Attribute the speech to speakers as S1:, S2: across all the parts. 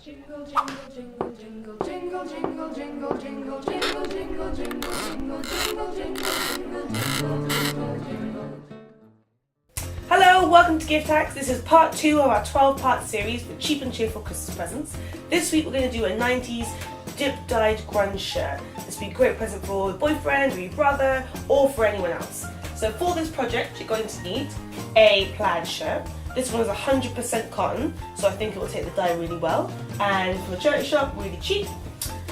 S1: Jingle, jingle, jingle, jingle, jingle, jingle, jingle, jingle, jingle, jingle, jingle, jingle, jingle, jingle, jingle, jingle.
S2: Hello, welcome to Gift Hacks. This is part 2 of our 12-part series for cheap and cheerful Christmas presents. This week we're going to do a 90s dip-dyed grunge shirt. This will be a great present for your boyfriend or your brother or for anyone else. So for this project you're going to need a plaid shirt. This one is 100% cotton, so I think it will take the dye really well. And from a charity shop, really cheap.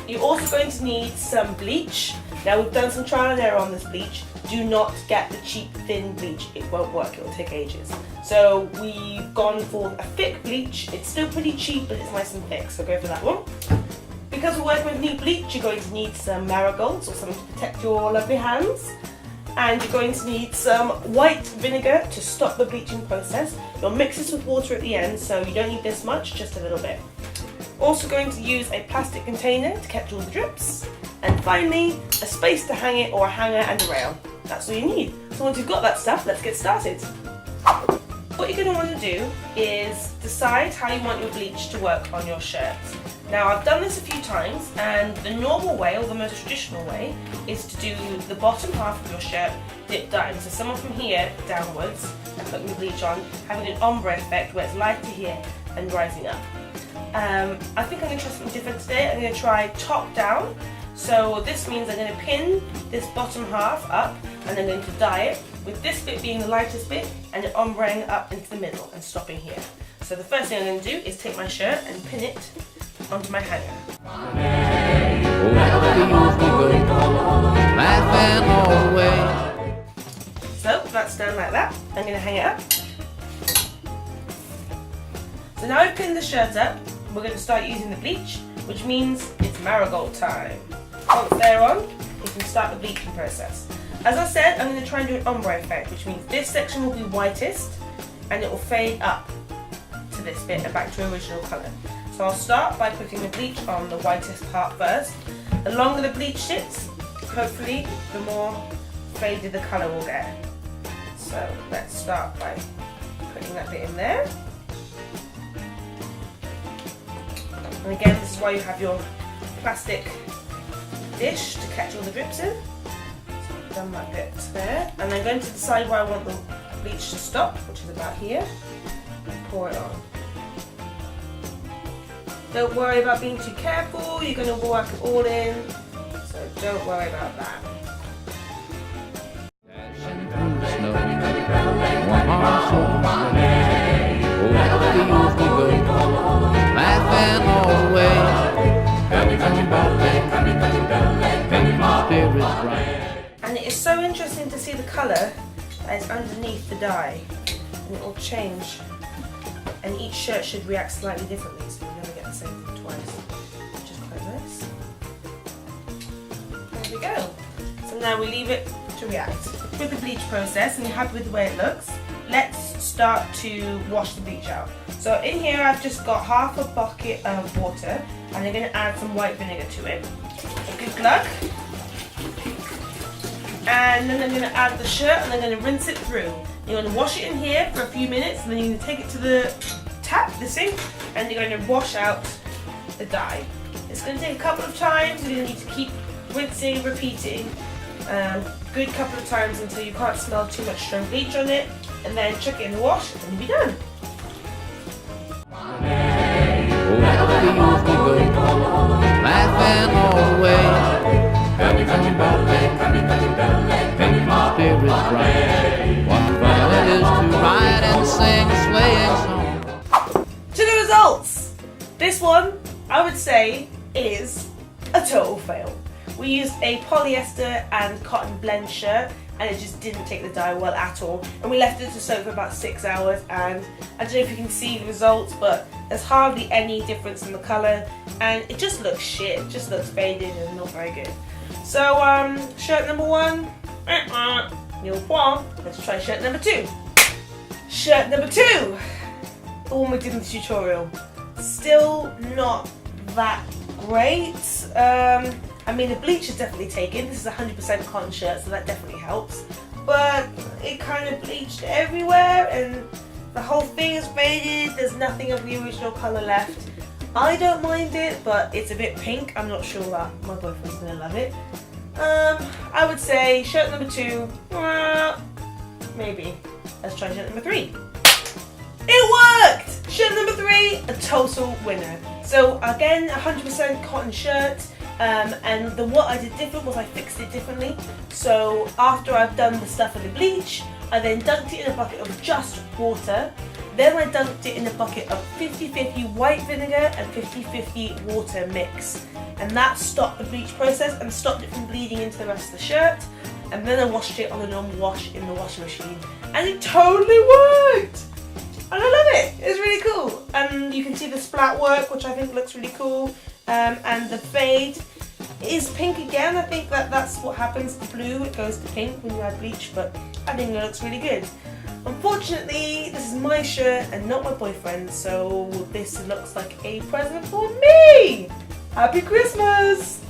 S2: You're also going to need some bleach. Now we've done some trial and error on this bleach. Do not get the cheap thin bleach, it won't work, it will take ages. So we've gone for a thick bleach. It's still pretty cheap, but it's nice and thick, so go for that one. Because we're working with neat bleach, you're going to need some marigolds or something to protect your lovely hands. And you're going to need some white vinegar to stop the bleaching process. You'll mix this with water at the end, so you don't need this much, just a little bit. Also going to use a plastic container to catch all the drips. And finally, a space to hang it, or a hanger and a rail. That's all you need. So once you've got that stuff, let's get started. What you're going to want to do is decide how you want your bleach to work on your shirt. Now I've done this a few times, and the normal way, or the most traditional way, is to do the bottom half of your shirt dip down. So someone from here downwards, and putting the bleach on, having an ombre effect where it's lighter here and rising up. I think I'm going to try something different today. I'm going to try top down. So this means I'm going to pin this bottom half up, and I'm going to dye it, with this bit being the lightest bit, and it ombreing up into the middle and stopping here. So the first thing I'm going to do is take my shirt and pin it onto my hanger. So that's done like that. I'm going to hang it up. So now I've pinned the shirt up, we're going to start using the bleach, which means it's marigold time. Once they're on, you can start the bleaching process. As I said, I'm going to try and do an ombre effect, which means this section will be whitest and it will fade up to this bit and back to original colour. So I'll start by putting the bleach on the whitest part first. The longer the bleach sits, hopefully the more faded the colour will get. So let's start by putting that bit in there. And again, this is why you have your plastic dish to catch all the drips in. So I've done that bit there. And I'm going to decide where I want the bleach to stop, which is about here, and pour it on. Don't worry about being too careful, you're going to work it all in, so don't worry about that. And it is so interesting to see the colour that is underneath the dye, and it will change, and each shirt should react slightly differently, so you'll never get the same thing twice, which is quite nice. There we go. So now we leave it to react. With the bleach process, and you're happy with the way it looks, let's start to wash the bleach out. So in here I've just got half a bucket of water, and I'm going to add some white vinegar to it. A good glug. And then I'm going to add the shirt, and I'm going to rinse it through. You're going to wash it in here for a few minutes, and then you're going to take it to the tap, the sink, and you're going to wash out the dye. It's going to take a couple of times. You're going to need to keep rinsing, repeating, good couple of times until you can't smell too much strong bleach on it, and then chuck it in the wash, and you'll be done. To the results! This one, I would say, is a total fail. We used a polyester and cotton blend shirt, and it just didn't take the dye well at all. And we left it to soak for about 6 hours, and I don't know if you can see the results, but there's hardly any difference in the colour, and it just looks shit. It just looks faded and not very good. So, shirt number 1, nil point. Let's try shirt number 2. Shirt number 2, the one we did in the tutorial. Still not that great. I mean, the bleach is definitely taken. This is a 100% cotton shirt, so that definitely helps. But it kind of bleached everywhere, and the whole thing is faded. There's nothing of the original colour left. I don't mind it, but it's a bit pink. I'm not sure that my boyfriend's gonna love it. I would say shirt number 2, maybe. Let's try shirt number 3. It worked! Shirt number 3, a total winner. So again, 100% cotton shirt. And what I did different was I fixed it differently. So after I've done the stuff with the bleach, I then dunked it in a bucket of just water. Then I dunked it in a bucket of 50-50 white vinegar and 50-50 water mix. And that stopped the bleach process and stopped it from bleeding into the rest of the shirt. And then I washed it on a normal wash in the washing machine. And it totally worked! And I love it! It's really cool. And you can see the splat work, which I think looks really cool. And the fade is pink again. I think that's what happens to blue. It goes to pink when you add bleach, but I think it looks really good. Unfortunately, this is my shirt and not my boyfriend's, so this looks like a present for me! Happy Christmas!